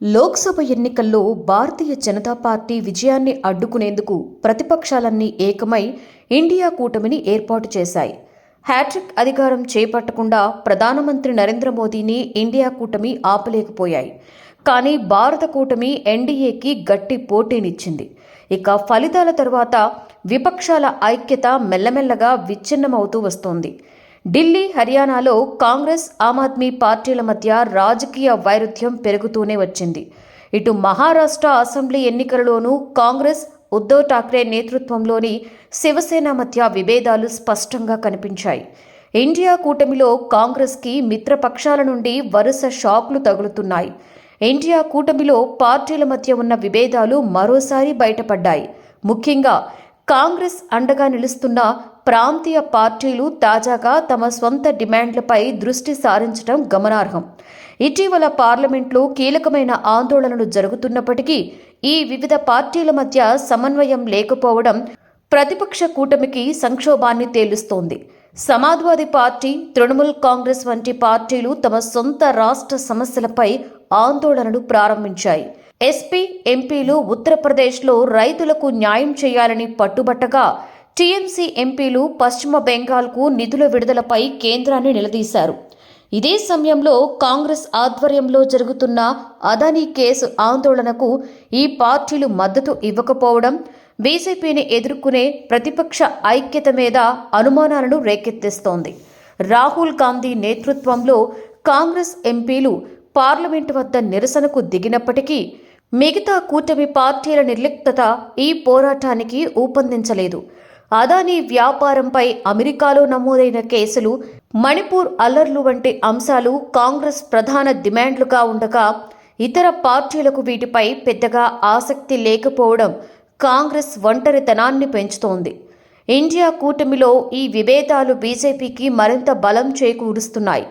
లోక్సభ ఎన్నికల్లో భారతీయ జనతా పార్టీ విజయాన్ని అడ్డుకునేందుకు ప్రతిపక్షాలన్నీ ఏకమై ఇండియా కూటమిని ఏర్పాటు చేశాయి. హ్యాట్రిక్ అధికారం చేపట్టకుండా ప్రధానమంత్రి నరేంద్ర మోదీని ఇండియా కూటమి ఆపలేకపోయాయి. కానీ భారత కూటమి ఎన్డీఏకి గట్టి పోటీనిచ్చింది. ఇక ఫలితాల తర్వాత విపక్షాల ఐక్యత మెల్లమెల్లగా విచ్ఛిన్నమవుతూ వస్తోంది. ఢిల్లీ, హర్యానాలో కాంగ్రెస్, ఆమ్ ఆద్మీ పార్టీల మధ్య రాజకీయ వైరుధ్యం పెరుగుతూనే వచ్చింది. ఇటు మహారాష్ట్ర అసెంబ్లీ ఎన్నికలలోనూ కాంగ్రెస్, ఉద్ధవ్ ఠాక్రే నేతృత్వంలోని శివసేన మధ్య విభేదాలు స్పష్టంగా కనిపించాయి. ఇండియా కూటమిలో కాంగ్రెస్కి మిత్రపక్షాల నుండి వరుస షాక్లు తగులుతున్నాయి. ఇండియా కూటమిలో పార్టీల మధ్య ఉన్న విభేదాలు మరోసారి బయటపడ్డాయి. ముఖ్యంగా కాంగ్రెస్ అండగా నిలుస్తున్న ప్రాంతీయ పార్టీలు తాజాగా తమ స్వంత డిమాండ్లపై దృష్టి సారించడం గమనార్హం. ఇటీవల పార్లమెంట్లో కీలకమైన ఆందోళనలు జరుగుతున్నప్పటికీ ఈ వివిధ పార్టీల మధ్య సమన్వయం లేకపోవడం ప్రతిపక్ష కూటమికి సంక్షోభాన్ని తేలుస్తోంది. సమాజ్వాదీ పార్టీ, తృణమూల్ కాంగ్రెస్ వంటి పార్టీలు తమ సొంత రాష్ట్ర సమస్యలపై ఆందోళనలు ప్రారంభించాయి. ఎస్పీ, ఎంపీలు ఉత్తరప్రదేశ్లో రైతులకు న్యాయం చేయాలని పట్టుబట్టగా టీఎంసీ ఎంపీలు పశ్చిమ బెంగాల్కు నిధుల విడుదలపై కేంద్రాన్ని నిలదీశారు. ఇదే సమయంలో కాంగ్రెస్ ఆధ్వర్యంలో జరుగుతున్న అదానీ కేసు ఆందోళనకు ఈ పార్టీలు మద్దతు ఇవ్వకపోవడం బీజేపీని ఎదుర్కొనే ప్రతిపక్ష ఐక్యత మీద అనుమానాలను రేకెత్తిస్తోంది. రాహుల్ గాంధీ నేతృత్వంలో కాంగ్రెస్ ఎంపీలు పార్లమెంటు వద్ద నిరసనకు దిగినప్పటికీ మిగతా కూటమి పార్టీల నిర్లిప్తత ఈ పోరాటానికి ఊపందించలేదు. అదానీ వ్యాపారంపై అమెరికాలో నమోదైన కేసులు, మణిపూర్ అల్లర్లు వంటి అంశాలు కాంగ్రెస్ ప్రధాన డిమాండ్లుగా ఉండగా ఇతర పార్టీలకు వీటిపై పెద్దగా ఆసక్తి లేకపోవడం కాంగ్రెస్ ఒంటరితనాన్ని పెంచుతోంది. ఇండియా కూటమిలో ఈ విభేదాలు బీజేపీకి మరింత బలం చేకూరుస్తున్నాయి.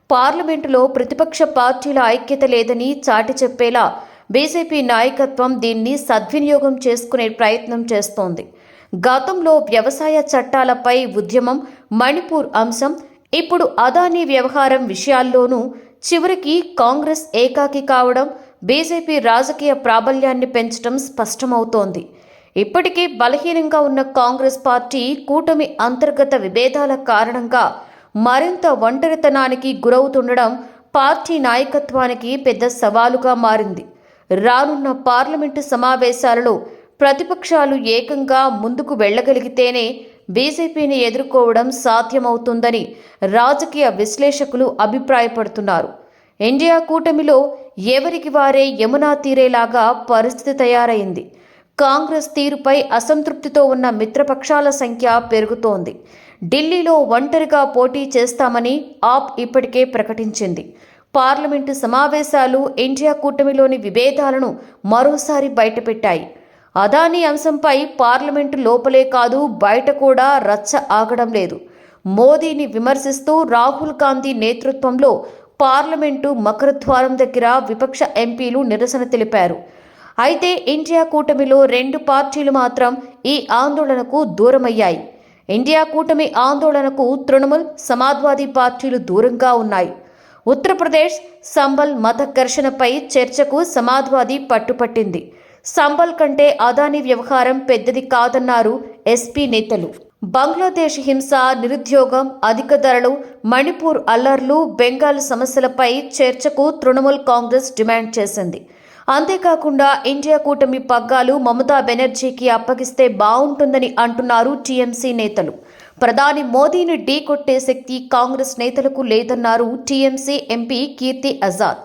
పార్లమెంటులో ప్రతిపక్ష పార్టీల ఐక్యత లేదని చాటి చెప్పేలా బీజేపీ నాయకత్వం దీన్ని సద్వినియోగం చేసుకునే ప్రయత్నం చేస్తోంది. గతంలో వ్యవసాయ చట్టాలపై ఉద్యమం, మణిపూర్ అంశం, ఇప్పుడు అదానీ వ్యవహారం విషయాల్లోనూ చివరికి కాంగ్రెస్ ఏకాకి కావడం బీజేపీ రాజకీయ ప్రాబల్యాన్ని పెంచడం స్పష్టమవుతోంది. ఇప్పటికే బలహీనంగా ఉన్న కాంగ్రెస్ పార్టీ కూటమి అంతర్గత విభేదాల కారణంగా మరింత ఒంటరితనానికి గురవుతుండడం పార్టీ నాయకత్వానికి పెద్ద సవాలుగా మారింది. రానున్న పార్లమెంటు సమావేశాలలో ప్రతిపక్షాలు ఏకంగా ముందుకు వెళ్లగలిగితేనే బీజేపీని ఎదుర్కోవడం సాధ్యమవుతుందని రాజకీయ విశ్లేషకులు అభిప్రాయపడుతున్నారు. ఇండియా కూటమిలో ఎవరికి వారే యమునా తీరేలాగా పరిస్థితి తయారైంది. కాంగ్రెస్ తీరుపై అసంతృప్తితో ఉన్న మిత్రపక్షాల సంఖ్య పెరుగుతోంది. ఢిల్లీలో ఒంటరిగా పోటీ చేస్తామని ఆప్ ఇప్పటికే ప్రకటించింది. పార్లమెంటు సమావేశాలు ఇండియా కూటమిలోని విభేదాలను మరోసారి బయటపెట్టాయి. అదానీ అంశంపై పార్లమెంటు లోపలే కాదు బయట కూడా రచ్చ ఆగడం లేదు. మోదీని విమర్శిస్తూ రాహుల్ గాంధీ నేతృత్వంలో పార్లమెంటు మకరద్వారం దగ్గర విపక్ష ఎంపీలు నిరసన తెలిపారు. అయితే ఇండియా కూటమిలో రెండు పార్టీలు మాత్రం ఈ ఆందోళనకు దూరమయ్యాయి. ఇండియా కూటమి ఆందోళనకు తృణమూల్, సమాజ్వాదీ పార్టీలు దూరంగా ఉన్నాయి. ఉత్తరప్రదేశ్ సంబల్ మత ఘర్షణపై చర్చకు సమాజ్వాదీ పట్టుపట్టింది. సంబల్ కంటే అదానీ వ్యవహారం పెద్దది కాదన్నారు ఎస్పీ నేతలు. బంగ్లాదేశ్ హింస, నిరుద్యోగం, అధిక ధరలు, మణిపూర్ అల్లర్లు, బెంగాల్ సమస్యలపై చర్చకు తృణమూల్ కాంగ్రెస్ డిమాండ్ చేసింది. అంతేకాకుండా ఇండియా కూటమి పగ్గాలు మమతా బెనర్జీకి అప్పగిస్తే బాగుంటుందని అంటున్నారు టీఎంసీ నేతలు. ప్రధాని మోదీని ఢీకొట్టే శక్తి కాంగ్రెస్ నేతలకు లేదన్నారు టీఎంసీ ఎంపీ కీర్తి ఆజాద్.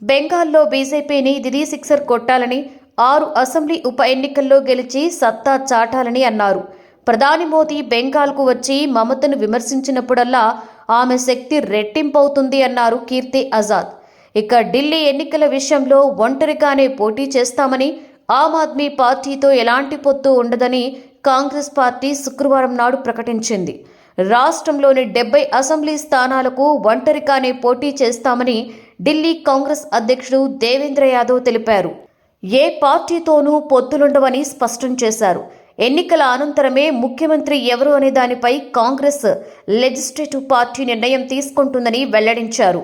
బెంగాల్లో బీజేపీని దిదీ సిక్సర్ కొట్టాలని, 6 అసెంబ్లీ ఉప ఎన్నికల్లో గెలిచి సత్తా చాటాలని అన్నారు. ప్రధాని మోదీ బెంగాల్కు వచ్చి మమతను విమర్శించినప్పుడల్లా ఆమె శక్తి రెట్టింపవుతుంది అన్నారు కీర్తి ఆజాద్. ఇక ఢిల్లీ ఎన్నికల విషయంలో ఒంటరిగానే పోటీ చేస్తామని, ఆమ్ ఆద్మీ పార్టీతో ఎలాంటి పొత్తు ఉండదని కాంగ్రెస్ పార్టీ శుక్రవారం నాడు ప్రకటించింది. రాష్ట్రంలోని 70 అసెంబ్లీ స్థానాలకు ఒంటరిగానే పోటీ చేస్తామని ఢిల్లీ కాంగ్రెస్ అధ్యక్షుడు దేవేంద్ర యాదవ్ తెలిపారు. ఏ పార్టీతోనూ పొత్తులుండవని స్పష్టం చేశారు. ఎన్నికల అనంతరమే ముఖ్యమంత్రి ఎవరు అనే దానిపై కాంగ్రెస్ లెజిస్లేటివ్ పార్టీ నిర్ణయం తీసుకుంటుందని వెల్లడించారు.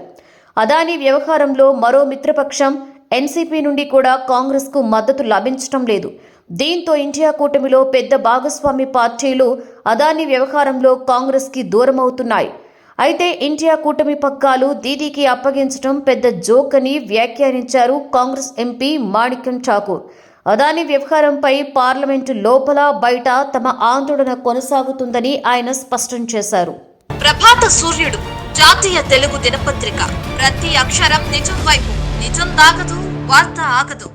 అదానీ వ్యవహారంలో మరో మిత్రపక్షం ఎన్సీపీ నుండి కూడా కాంగ్రెస్కు మద్దతు లభించడం లేదు. దీంతో ఇండియా కూటమిలో పెద్ద భాగస్వామి పార్టీలు అదానీ వ్యవహారంలో కాంగ్రెస్కి దూరమవుతున్నాయి. అయితే ఇండియా కూటమి పగ్గాలు దీదీకి అప్పగించడం పెద్ద జోక్ అని వ్యాఖ్యానించారు కాంగ్రెస్ ఎంపీ మాణిక్యం ఠాకూర్. అదానీ వ్యవహారంపై పార్లమెంటు లోపల బయట తమ ఆందోళన కొనసాగుతుందని ఆయన స్పష్టం చేశారు. ప్రభాత సూర్యుడు జాతీయ తెలుగు దినపత్రిక. ప్రతి అక్షరం నిజం వైపు. నిజం దాగదు, వార్త ఆగదు.